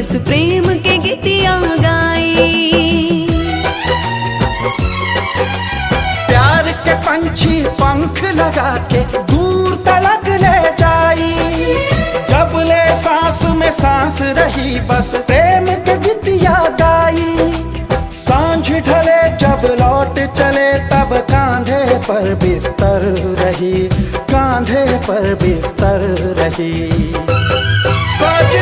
बस प्रेम के गीतिया गाई। प्यार के पंछी पंख लगा के दूर तलक ले जाई। जब ले सांस में सांस रही बस प्रेम के गीतिया गाई। सांझ ढले जब लौट चले तब कांधे पर बिस्तर रही, कांधे पर बिस्तर रही। सज